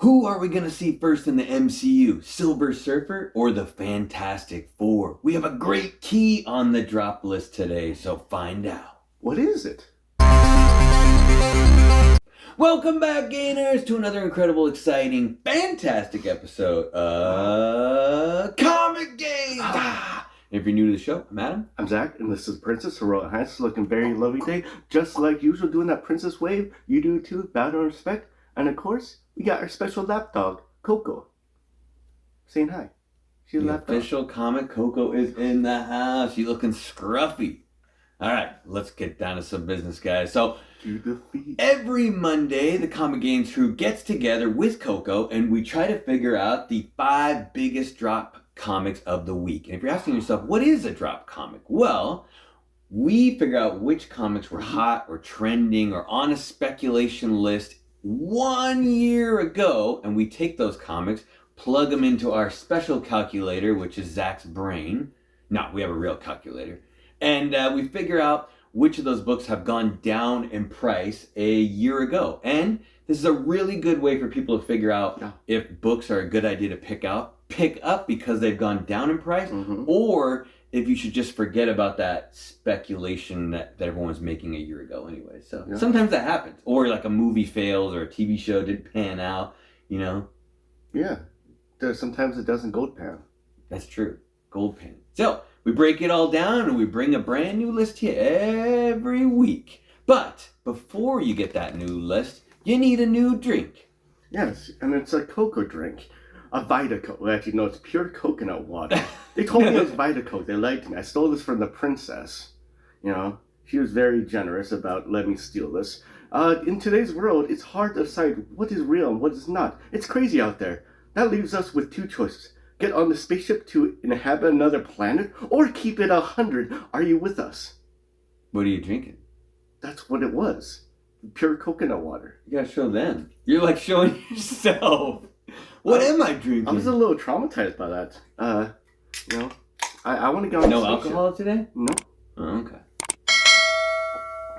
Who are we going to see first in the MCU? Silver Surfer or the Fantastic Four? We have a great key on the drop list today, so find out. What is it? Welcome back, Gainers, to another incredible, exciting, fantastic episode of ComicGains! If you're new to the show, I'm Adam. I'm Zach, and this is Princess Heroic Highness, looking very lovely day. Just like usual, doing that princess wave. You do too, bow down respect. And of course, we got our special lapdog, Coco, saying hi. She's a lapdog. Official comic Coco is in the house. She's looking scruffy. All right, let's get down to some business, guys. So, every Monday, the ComicGains crew gets together with Coco, and we try to figure out the 5 biggest drop comics of the week. And if you're asking yourself, what is a drop comic? Well, we figure out which comics were hot or trending or on a speculation list 1 year ago, and we take those comics, plug them into our special calculator, which is Zach's brain. No, we have a real calculator. And we figure out which of those books have gone down in price a year ago. And this is a really good way for people to figure out if books are a good idea to pick up because they've gone down in price, or if you should just forget about that speculation that everyone was making a year ago anyway. So sometimes that happens. Or like a movie fails or a TV show didn't pan out, you know? Yeah. Sometimes it doesn't gold pan. That's true. Gold pan. So we break it all down and we bring a brand new list here every week. But before you get that new list, you need a new drink. Yes, and it's a cocoa drink. A Vita Coke. Well, actually, no, it's pure coconut water. They told me it was Vita Coke. They liked me. I stole this from the princess. You know, she was very generous about letting me steal this. In today's world, it's hard to decide what is real and what is not. It's crazy out there. That leaves us with 2 choices. Get on the spaceship to inhabit another planet, or keep it 100. Are you with us? What are you drinking? That's what it was. Pure coconut water. You gotta show them. You're like showing yourself. What am I drinking? I was a little traumatized by that. You know, I want to go on No alcohol today? No. Oh, okay.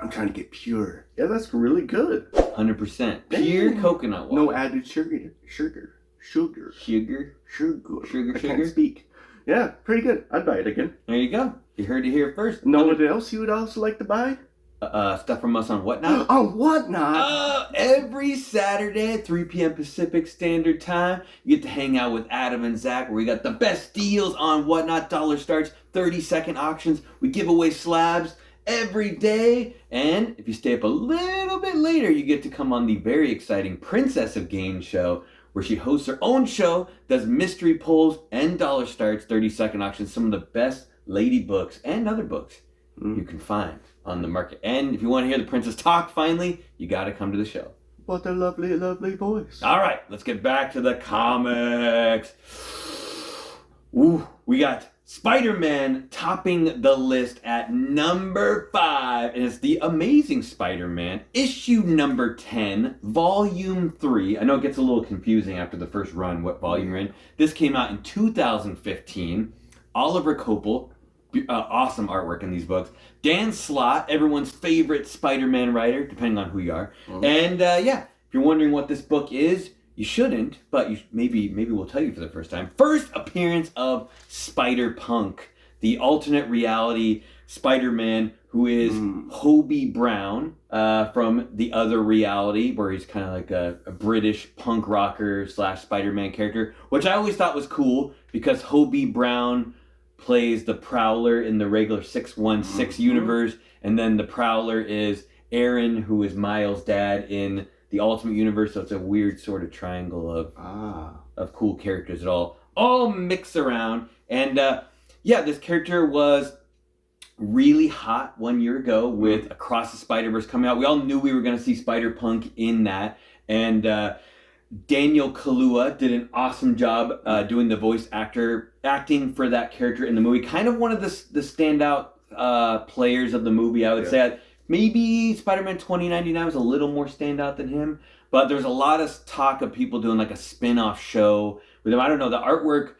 I'm trying to get pure. Yeah, that's really good. 100%. Pure coconut water. No added sugar. I can't speak. Yeah, pretty good. I'd buy it again. There you go. You heard it here first. Know what else you would also like to buy? Stuff from us on Whatnot. On Whatnot? Every Saturday at 3 p.m. Pacific Standard Time, you get to hang out with Adam and Zach, where we got the best deals on Whatnot. Dollar starts, 30-second auctions. We give away slabs every day. And if you stay up a little bit later, you get to come on the very exciting Princess of Gains show, where she hosts her own show, does mystery polls and dollar starts, 30-second auctions, some of the best lady books and other books you can find on the market. And if you want to hear the princess talk finally, you got to come to the show. What a lovely, lovely voice. All right, let's get back to the comics. Ooh, we got Spider-Man topping the list at number 5, and it's the Amazing Spider-Man, issue number 10, volume 3. I know it gets a little confusing after the first run what volume you're in. This came out in 2015. Oliver Coppel, awesome artwork in these books. Dan Slott, everyone's favorite Spider-Man writer, depending on who you are. And if you're wondering what this book is, you shouldn't, but maybe we'll tell you for the first time. First appearance of Spider-Punk, the alternate reality Spider-Man who is Hobie Brown from the other reality, where he's kind of like a British punk rocker / Spider-Man character, which I always thought was cool because Hobie Brown plays the Prowler in the regular 616 universe, and then the Prowler is Aaron, who is Miles' dad in the Ultimate Universe, so it's a weird sort of triangle of cool characters that all mix around. And this character was really hot 1 year ago with Across the Spider-Verse coming out. We all knew we were going to see Spider-Punk in that, and Daniel Kaluuya did an awesome job doing the voice acting for that character in the movie. Kind of one of the standout players of the movie, I would say. Maybe Spider-Man 2099 was a little more standout than him, but there's a lot of talk of people doing like a spin-off show with him. I don't know, the artwork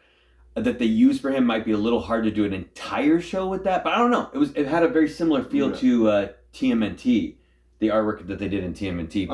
that they use for him might be a little hard to do an entire show with that, but I don't know. It had a very similar feel to TMNT, the artwork that they did in TMNT.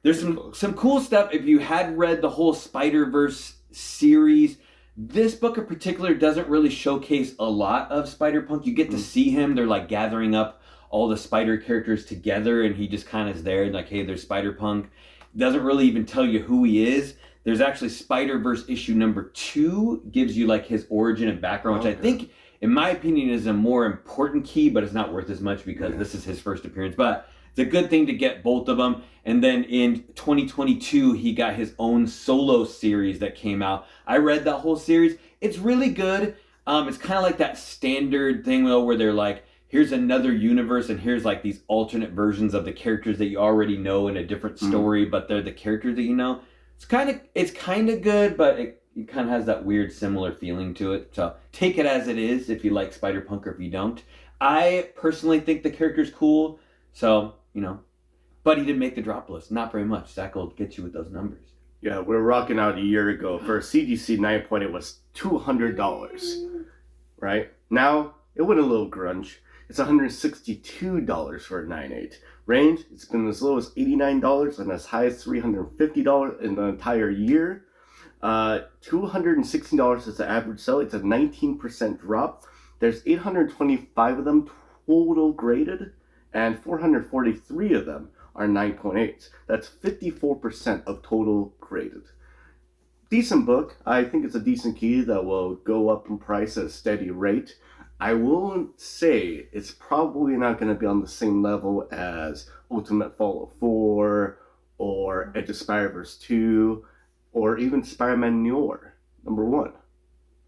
There's some cool stuff. If you had read the whole Spider-Verse series, this book in particular doesn't really showcase a lot of Spider-Punk. You get to see him. They're like gathering up all the Spider characters together, and he just kind of is there and like, hey, there's Spider-Punk. Doesn't really even tell you who he is. There's actually Spider-Verse issue number 2 gives you like his origin and background, which I think, in my opinion, is a more important key, but it's not worth as much because this is his first appearance. But it's a good thing to get both of them. And then in 2022, he got his own solo series that came out. I read that whole series. It's really good. It's kind of like that standard thing though, where they're like, here's another universe and here's like these alternate versions of the characters that you already know in a different story, but they're the characters that you know. It's kind of good, but it kind of has that weird similar feeling to it. So take it as it is if you like Spider-Punk or if you don't. I personally think the character's cool, so, you know. But he didn't make the drop list. Not very much. Zach will get you with those numbers. Yeah, we're rocking out a year ago. For a CGC 9.0, it was $200, right? Now, it went a little grunge. It's $162 for a 9.8. Range, it's been as low as $89 and as high as $350 in the entire year. $216 is the average sell. It's a 19% drop. There's 825 of them total graded, and 443 of them are 9.8s. That's 54% of total graded. Decent book. I think it's a decent key that will go up in price at a steady rate. I will say it's probably not going to be on the same level as Ultimate Fallout 4 or Edge of Spider-Verse 2 or even Spider-Man Noir #1.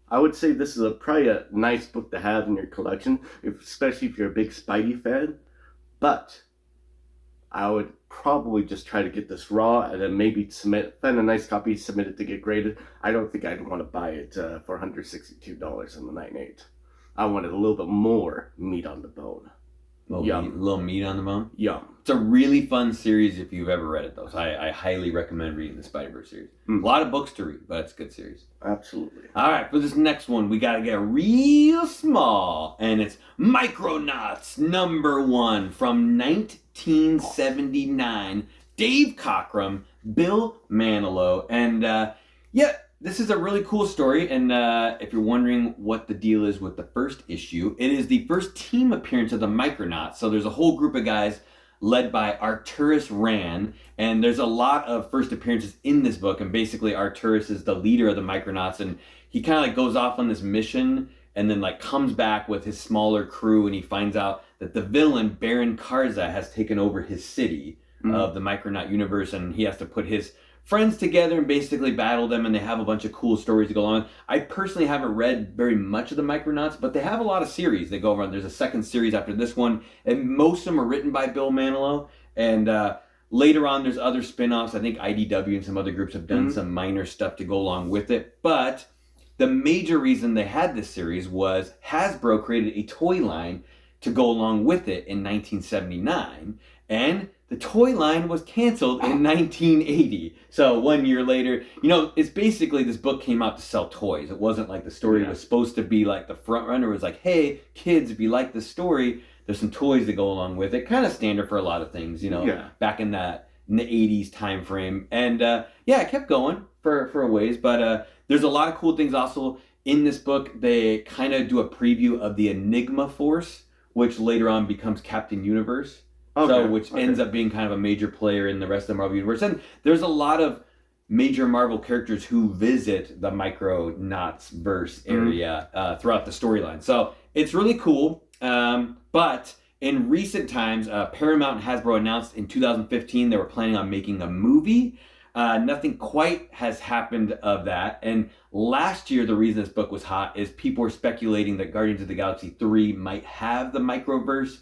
I would say this is probably a nice book to have in your collection, especially if you're a big Spidey fan. But I would probably just try to get this raw and then maybe find a nice copy, submit it to get graded. I don't think I'd want to buy it for $162 in the 9.8. I wanted a little bit more meat on the bone. Little meat on the bone? Yum. It's a really fun series if you've ever read it, though. So I highly recommend reading the Spider-Verse series. A lot of books to read, but it's a good series. Absolutely. All right, for this next one, we got to get real small. And it's Micronauts #1 from 1979. Dave Cockrum, Bill Manilow. And this is a really cool story, and if you're wondering what the deal is with the first issue, it is the first team appearance of the Micronauts. So there's a whole group of guys led by Arturis Rand, and there's a lot of first appearances in this book, and basically Arturis is the leader of the Micronauts, and he kind of like goes off on this mission, and then like comes back with his smaller crew, and he finds out that the villain, Baron Karza, has taken over his city of the Micronaut universe, and he has to put his friends together and basically battle them, and they have a bunch of cool stories to go along. I personally haven't read very much of the Micronauts, but they have a lot of series they go around. There's a second series after this one, and most of them are written by Bill Manilow, and later on there's other spin-offs. I think IDW and some other groups have done some minor stuff to go along with it, but the major reason they had this series was Hasbro created a toy line to go along with it in 1979, and the toy line was canceled in 1980. So 1 year later, it's basically this book came out to sell toys. It wasn't like the story was supposed to be like the front runner. It was like, hey, kids, if you like this story, there's some toys that go along with it. Kind of standard for a lot of things, back in the 80s time frame. And it kept going for a ways. But there's a lot of cool things also in this book. They kind of do a preview of the Enigma Force, which later on becomes Captain Universe. Which ends up being kind of a major player in the rest of the Marvel Universe. And there's a lot of major Marvel characters who visit the Micronauts verse area throughout the storyline. So it's really cool. But in recent times, Paramount and Hasbro announced in 2015 they were planning on making a movie. Nothing quite has happened of that. And last year, the reason this book was hot is people were speculating that Guardians of the Galaxy 3 might have the Micronauts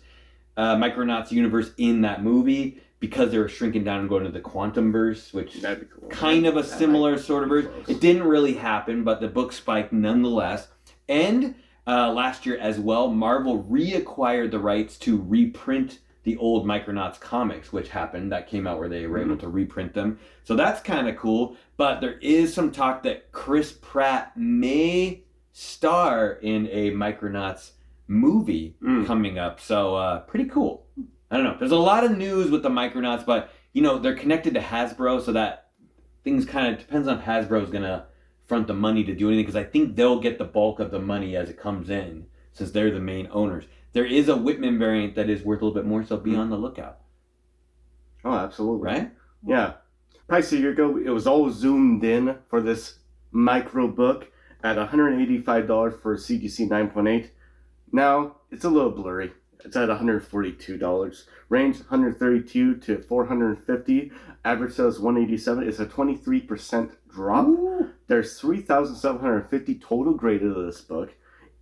universe in that movie because they were shrinking down and going to the Quantumverse, which is cool. Kind of a similar sort of verse. It didn't really happen, but the book spiked nonetheless. And last year as well, Marvel reacquired the rights to reprint the old Micronauts comics, which happened. That came out where they were able to reprint them. So that's kind of cool. But there is some talk that Chris Pratt may star in a Micronauts movie coming up. So pretty cool. I don't know. There's a lot of news with the Micronauts, but they're connected to Hasbro, so that things kind of depends on if Hasbro's going to front the money to do anything, because I think they'll get the bulk of the money as it comes in, since they're the main owners. There is a Whitman variant that is worth a little bit more, so be on the lookout. Oh, absolutely. Right? Yeah. Price a year ago, it was all zoomed in for this micro book at $185 for CGC 9.8. Now, it's a little blurry. It's at $142. Range $132 to $450. Average sales $187. It's a 23% drop. Ooh. There's 3,750 total graded of this book.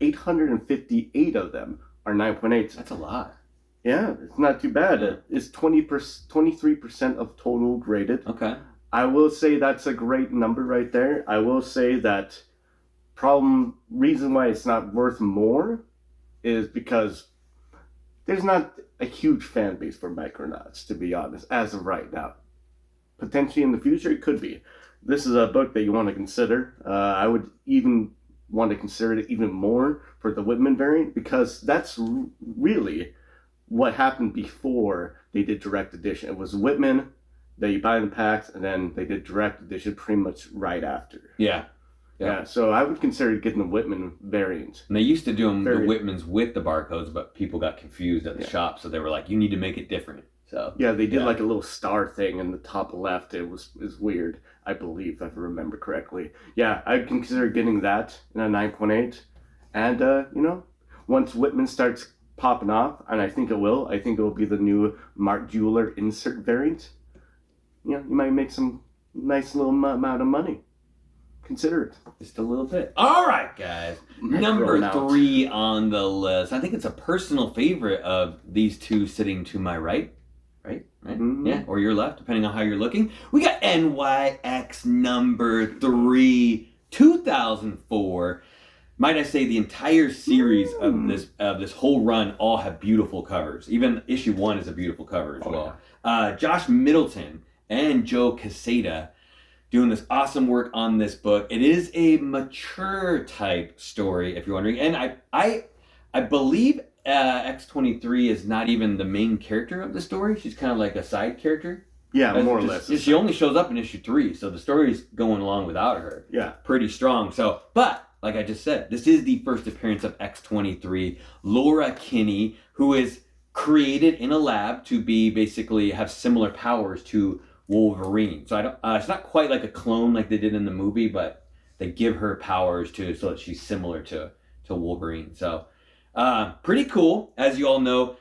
858 of them are 9.8s. That's a lot. Yeah, it's not too bad. Yeah. It's 23% of total graded. Okay. I will say that's a great number right there. I will say that reason why it's not worth more is because there's not a huge fan base for Micronauts, to be honest, as of right now. Potentially in the future, it could be. This is a book that you want to consider. I would even want to consider it even more for the Whitman variant, because that's really what happened before they did direct edition. It was Whitman that you buy in the packs, and then they did direct edition pretty much right after. Yeah. Yeah, so I would consider getting the Whitman variant. And they used to do the Whitmans with the barcodes, but people got confused at the shop, so they were like, you need to make it different. So yeah, they did like a little star thing in the top left. It was weird, I believe, if I remember correctly. Yeah, I'd consider getting that in a 9.8. And, once Whitman starts popping off, and I think it will be the new Mark Jeweler insert variant. You might make some nice little amount of money. Consider it. Just a little bit. All right, guys. Number 3 on the list. I think it's a personal favorite of these two sitting to my right. Right? Mm-hmm. Yeah, or your left, depending on how you're looking. We got NYX number 3, 2004. Might I say the entire series of this whole run all have beautiful covers. Even issue 1 is a beautiful cover as well. Yeah. Josh Middleton and Joe Quesada doing this awesome work on this book. It is a mature type story, if you're wondering. And I believe X-23 is not even the main character of the story. She's kind of like a side character. Yeah, more or less. She only shows up in issue 3, so the story's going along without her. Yeah. Pretty strong. So, but like I just said, this is the first appearance of X-23. Laura Kinney, who is created in a lab to be basically have similar powers to Wolverine. So it's not quite like a clone like they did in the movie, but they give her powers so that she's similar to Wolverine. So pretty cool. As you all know,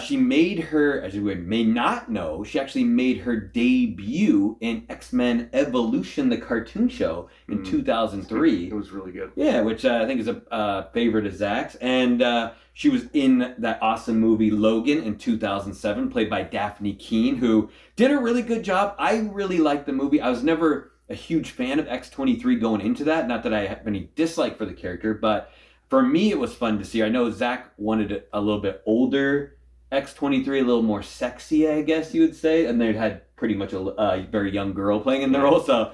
she made her, as you may not know, she actually made her debut in X-Men Evolution, the cartoon show, in 2003. It was really good. Yeah, which I think is a favorite of Zach's. And she was in that awesome movie Logan in 2007, played by Daphne Keane, who did a really good job. I really liked the movie. I was never a huge fan of X-23 going into that. Not that I have any dislike for the character, but for me it was fun to see. I know Zach wanted a little bit older X-23, a little more sexy, I guess you would say, and they had pretty much a very young girl playing in the role, so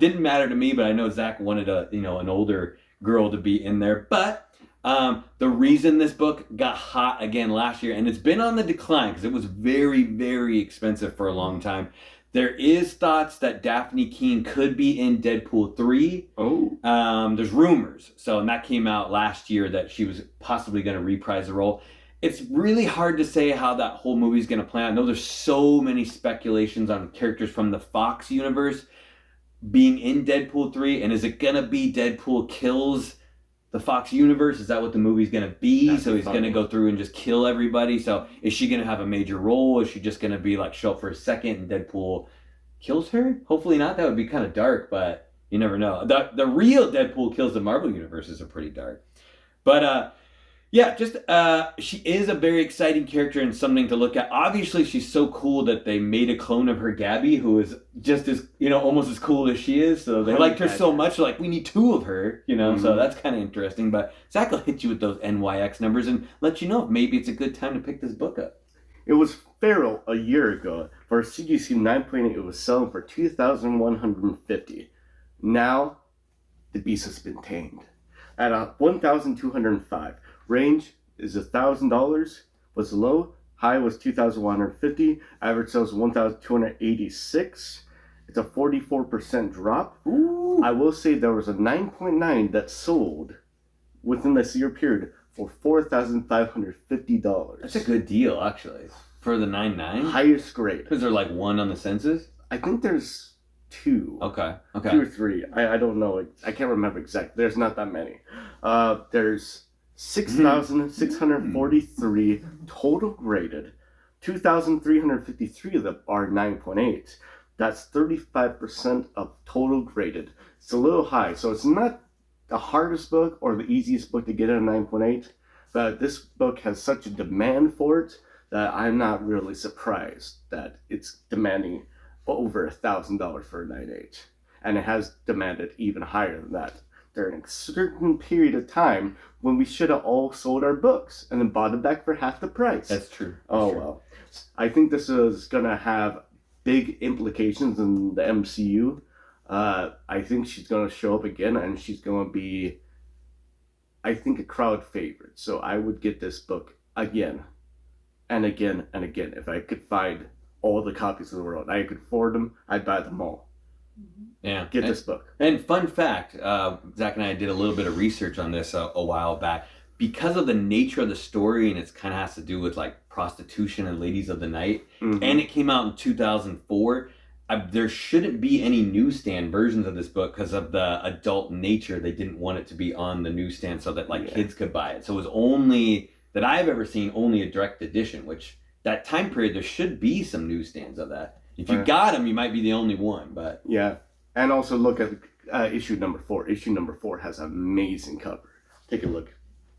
didn't matter to me, but I know Zach wanted an older girl to be in there. But the reason this book got hot again last year, and it's been on the decline because it was very, very expensive for a long time, there is thoughts that Daphne Keane could be in Deadpool 3. Oh. There's rumors, and that came out last year that she was possibly going to reprise the role. It's really hard to say how that whole movie is going to play out. I know there's so many speculations on characters from the Fox universe being in Deadpool 3. And is it going to be Deadpool kills the Fox universe? Is that what the movie's going to be? That's so he's going to go through and just kill everybody. So is she going to have a major role? Is she just going to be like show up for a second and Deadpool kills her? Hopefully not. That would be kind of dark, but you never know. The real Deadpool kills the Marvel universes are pretty dark. But yeah, just she is a very exciting character and something to look at. Obviously, she's so cool that they made a clone of her, Gabby, who is just as almost as cool as she is. So they liked her so much, like we need 2 of her, So that's kind of interesting. But Zach will hit you with those NYX numbers and let you know if maybe it's a good time to pick this book up. It was feral a year ago. For CGC 9.8, it was selling for $2,150. Now, the beast has been tamed at $1,205. Range is $1,000. Was low High was 2,150. Average sales 1,286. It's a 44% drop. Ooh. I will say there was a 9.9 that sold within this year period for $4,550. That's a good deal, actually, for the 9.9. Highest grade. Is there like one on the census? I think there's 2. Okay. 2 or 3. I don't know. I can't remember exactly. There's not that many. There's 6,643 total graded. 2,353 of them are 9.8. That's 35% of total graded. It's a little high, so it's not the hardest book or the easiest book to get at a 9.8, but this book has such a demand for it that I'm not really surprised that it's demanding over $1,000 for a 9.8. And it has demanded even higher than that during a certain period of time when we should have all sold our books and then bought them back for half the price. That's true. Well. I think this is going to have big implications in the MCU. I think she's going to show up again, and she's going to be, I think, a crowd favorite. So I would get this book again and again and again. If I could find all the copies in the world, I could afford them, I'd buy them all. Yeah. Get this book. And fun fact, Zach and I did a little bit of research on this a while back. Because of the nature of the story, and it kind of has to do with like prostitution and ladies of the night, and it came out in 2004, there shouldn't be any newsstand versions of this book because of the adult nature. They didn't want it to be on the newsstand so that kids could buy it. So it was only, that I've ever seen, only a direct edition, which that time period, there should be some newsstands of that. If you got them, you might be the only one, but... Yeah, and also look at issue number 4. Issue number 4 has an amazing cover. Take a look.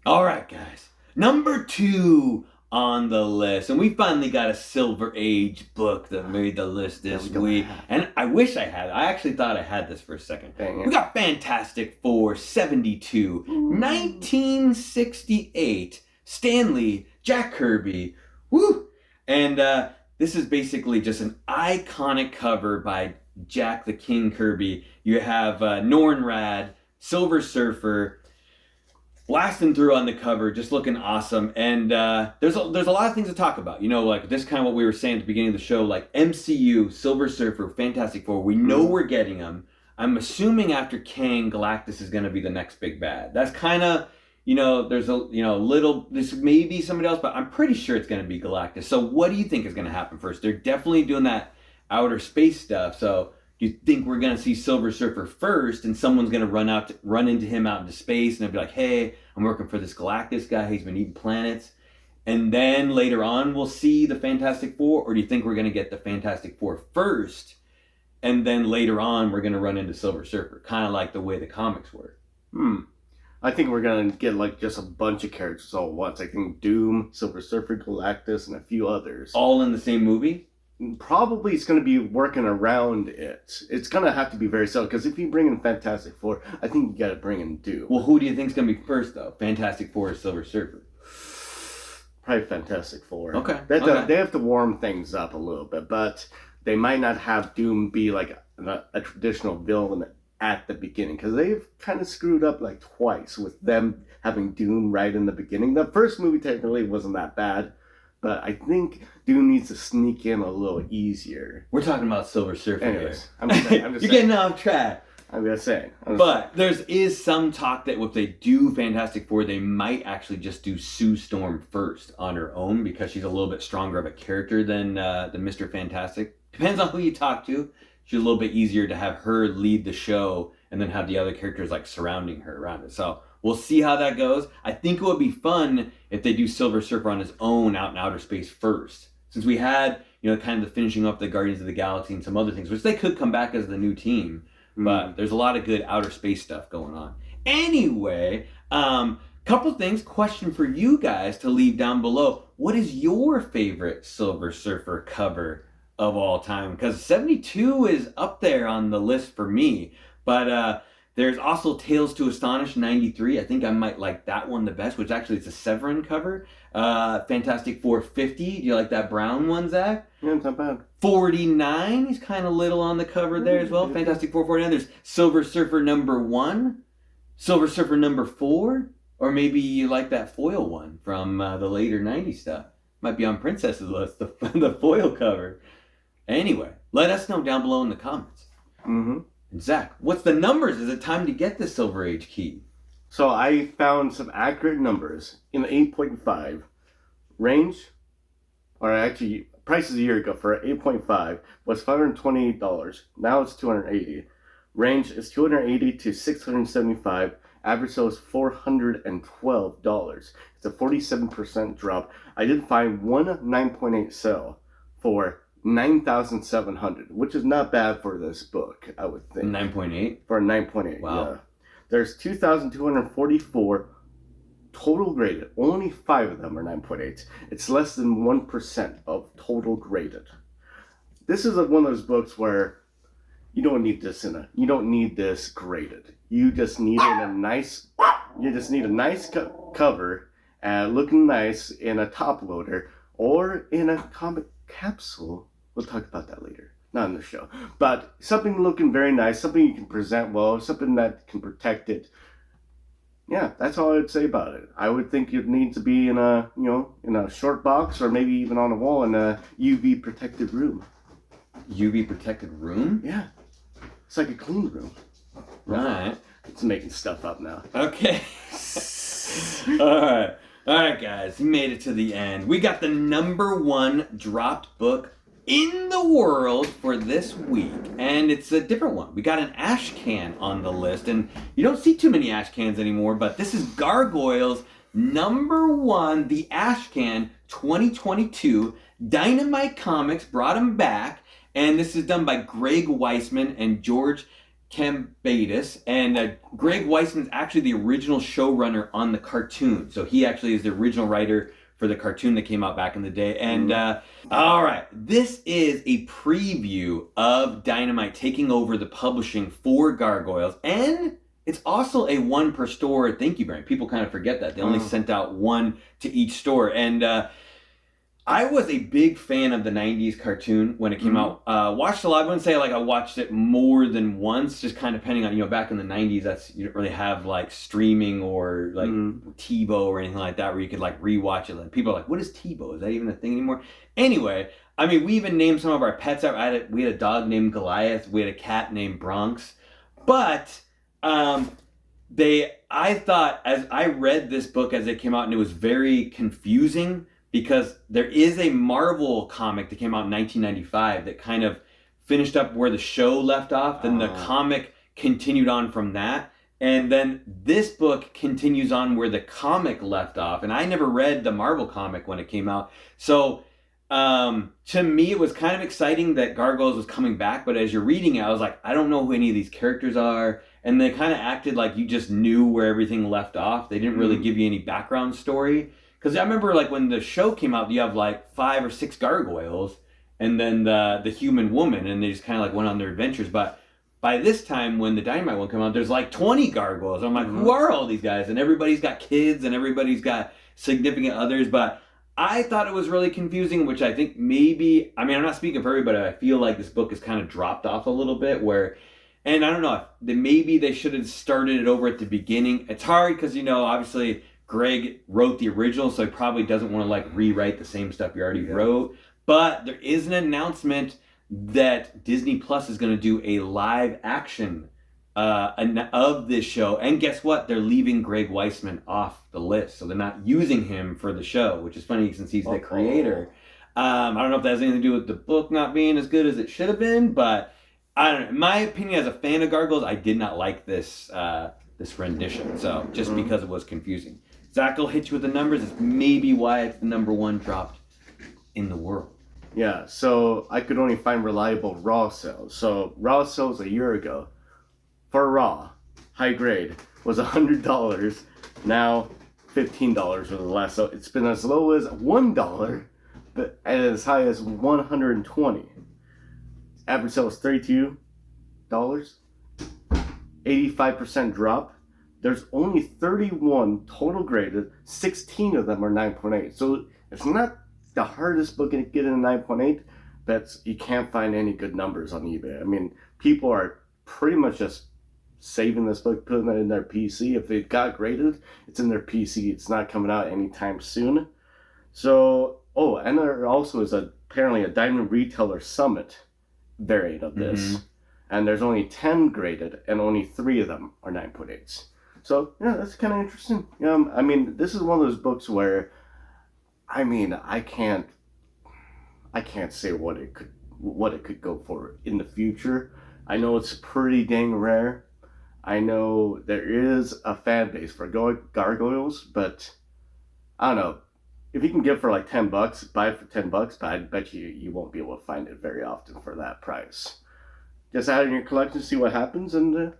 All right, guys. Number 2 on the list. And we finally got a Silver Age book that made the list this week. And I wish I had. I actually thought I had this for a second. We got Fantastic Four 72, 1968. Stan Lee, Jack Kirby. Woo! And this is basically just an iconic cover by Jack the King Kirby. You have Nornrad, Silver Surfer, blasting through on the cover, just looking awesome. And there's a lot of things to talk about. You know, like this kind of what we were saying at the beginning of the show, like MCU, Silver Surfer, Fantastic Four. We know we're getting them. I'm assuming after Kang, Galactus is going to be the next big bad. That's kind of, you know, there's a, you know, little, this may be somebody else, but I'm pretty sure it's going to be Galactus. So what do you think is going to happen first? They're definitely doing that outer space stuff. So do you think we're going to see Silver Surfer first and someone's going to run into him out into space and they'll be like, hey, I'm working for this Galactus guy. He's been eating planets. And then later on, we'll see the Fantastic Four? Or do you think we're going to get the Fantastic Four first and then later on, we're going to run into Silver Surfer? Kind of like the way the comics were. I think we're going to get like just a bunch of characters all at once. I think Doom, Silver Surfer, Galactus, and a few others. All in the same movie? Probably it's going to be working around it. It's going to have to be very subtle, because if you bring in Fantastic Four, I think you got to bring in Doom. Well, who do you think's going to be first, though? Fantastic Four or Silver Surfer? Probably Fantastic Four. Okay. They have to warm things up a little bit, but they might not have Doom be like a traditional villain at the beginning, because they've kind of screwed up like twice with them having Doom right in the beginning. The first movie technically wasn't that bad, but I think Doom needs to sneak in a little easier. We're talking about Silver Surfer. Anyways, I'm just saying. You're getting off track. I'm just saying. But there is some talk that if they do Fantastic Four, they might actually just do Sue Storm first on her own, because she's a little bit stronger of a character than Mr. Fantastic. Depends on who you talk to. She's a little bit easier to have her lead the show and then have the other characters like surrounding her around it. So we'll see how that goes. I think it would be fun if they do Silver Surfer on his own out in outer space first. Since we had, you know, kind of the finishing up the Guardians of the Galaxy and some other things, which they could come back as the new team. But there's a lot of good outer space stuff going on. Anyway, couple things, question for you guys to leave down below. What is your favorite Silver Surfer cover of all time? Because 72 is up there on the list for me. But there's also Tales to Astonish 93. I think I might like that one the best, which actually it's a Severin cover. Fantastic Four 50. Do you like that brown one, Zach? Yeah, it's not bad. 49. He's kind of little on the cover there as well. Fantastic Four 49. There's Silver Surfer number 1. Silver Surfer number 4. Or maybe you like that foil one from the later 90s stuff. Might be on Princess's list, the foil cover. Anyway, let us know down below in the comments. Mm-hmm. And Zach, what's the numbers? Is it time to get the Silver Age key? So I found some accurate numbers in the 8.5 range, or actually prices a year ago for 8.5 was $528. Now it's $280. Range is $280 to $675. Average sale is $412. It's a 47% drop. I did find one 9.8 sale for $9,700, which is not bad for this book, I would think. 9.8? For a 9.8, wow. Yeah. There's 2,244 total graded. Only 5 of them are 9.8. It's less than 1% of total graded. This is one of those books where you don't need this you don't need this graded. You just need a nice cover and looking nice in a top loader or in a comic capsule. We'll talk about that later. Not in the show. But something looking very nice, something you can present well, something that can protect it. Yeah, that's all I'd say about it. I would think it needs to be in a short box or maybe even on a wall in a UV protected room. UV protected room? Yeah. It's like a clean room. Right. It's making stuff up now. Okay. All right, guys. We made it to the end. We got the #1 dropped book in the world for this week, and it's a different one. We got an ash can on the list, and you don't see too many ash cans anymore, but this is Gargoyles #1, the ash can 2022. Dynamite Comics brought him back, and this is done by Greg Weisman and George Cambatis, and Greg Weisman's actually the original showrunner on the cartoon, so he actually is the original writer for the cartoon that came out back in the day. And all right, this is a preview of Dynamite taking over the publishing for Gargoyles, and it's also a 1 per store thank you brand. People kind of forget that they only sent out 1 to each store. And I was a big fan of the 90s cartoon when it came out. Watched a lot. I wouldn't say like I watched it more than once, just kind of depending on, back in the 90s, you didn't really have like streaming or like TiVo or anything like that where you could like rewatch it. Like, people are like, what is TiVo? Is that even a thing anymore? Anyway, I mean, we even named some of our pets out. We had a dog named Goliath. We had a cat named Bronx. But I thought, as I read this book as it came out, and it was very confusing, because there is a Marvel comic that came out in 1995 that kind of finished up where the show left off. Then the comic continued on from that. And then this book continues on where the comic left off. And I never read the Marvel comic when it came out. So to me, it was kind of exciting that Gargoyles was coming back. But as you're reading it, I was like, I don't know who any of these characters are. And they kind of acted like you just knew where everything left off. They didn't really give you any background story. Because I remember, like, when the show came out, you have, like, 5 or 6 gargoyles, and then the human woman, and they just kind of, like, went on their adventures. But by this time, when the Dynamite one came out, there's, like, 20 gargoyles. I'm like, who are all these guys? And everybody's got kids, and everybody's got significant others. But I thought it was really confusing, which I think maybe, I mean, I'm not speaking for everybody, but I feel like this book has kind of dropped off a little bit, where, and I don't know, maybe they should have started it over at the beginning. It's hard, because, obviously, Greg wrote the original, so he probably doesn't want to like rewrite the same stuff he already wrote. But there is an announcement that Disney Plus is going to do a live action of this show. And guess what? They're leaving Greg Weisman off the list. So they're not using him for the show, which is funny since he's the creator. I don't know if that has anything to do with the book not being as good as it should have been, but I don't know. In my opinion, as a fan of Gargoyles, I did not like this rendition. So just because it was confusing. Zach will hit you with the numbers. It's maybe why it's the #1 dropped in the world. Yeah, so I could only find reliable raw sales. So raw sales a year ago for raw, high grade, was $100. Now $15 for the last. So it's been as low as $1, but as high as $120. Average sale is $32. 85% drop. There's only 31 total graded. 16 of them are 9.8. So it's not the hardest book to get in a 9.8, but you can't find any good numbers on eBay. I mean, people are pretty much just saving this book, putting it in their PC. If it got graded, it's in their PC. It's not coming out anytime soon. So Oh, and there also is apparently a Diamond Retailer Summit variant of this. Mm-hmm. And there's only 10 graded, and only 3 of them are 9.8s. So, yeah, that's kind of interesting. I mean, this is one of those books where, I mean, I can't say what it could go for in the future. I know it's pretty dang rare. I know there is a fan base for Gargoyles, but I don't know. If you can get for like $10, buy it for $10, but I bet you won't be able to find it very often for that price. Just add it in your collection, see what happens, and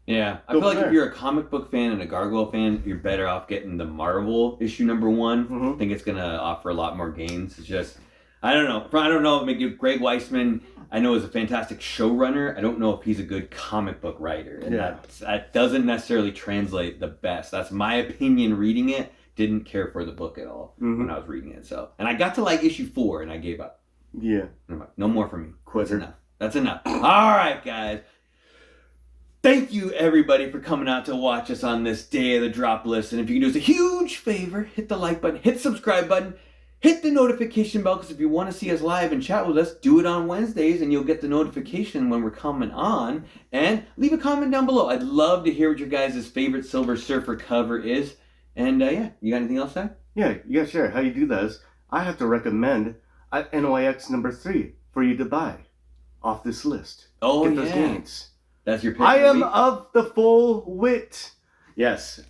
Yeah, I feel like if you're a comic book fan and a Gargoyle fan, you're better off getting the Marvel issue number 1. Mm-hmm. I think it's gonna offer a lot more gains. It's just, I don't know. Maybe Greg Weisman, I know, is a fantastic showrunner. I don't know if he's a good comic book writer, and that doesn't necessarily translate the best. That's my opinion. Reading it, didn't care for the book at all when I was reading it. So, and I got to like issue 4, and I gave up. Yeah, I'm like, no more for me. Quitter. That's enough. All right, guys. Thank you, everybody, for coming out to watch us on this day of the drop list. And if you can do us a huge favor, hit the like button, hit the subscribe button, hit the notification bell, because if you want to see us live and chat with us, do it on Wednesdays, and you'll get the notification when we're coming on. And leave a comment down below. I'd love to hear what your guys' favorite Silver Surfer cover is. And yeah, you got anything else to say? Yeah, sure. How you do that is, I have to recommend NOIX number 3 for you to buy off this list. Oh, Get those gains. That's your pick. I am of the full wit. Yes.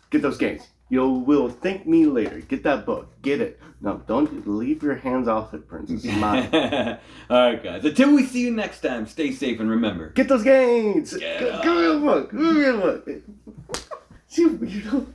Get those gains. You will thank me later. Get that book. Get it. No, don't leave your hands off it, Princess. Mine. All right, guys. Until we see you next time, stay safe and remember. Get those gains. Get Go read the book. See, weirdo.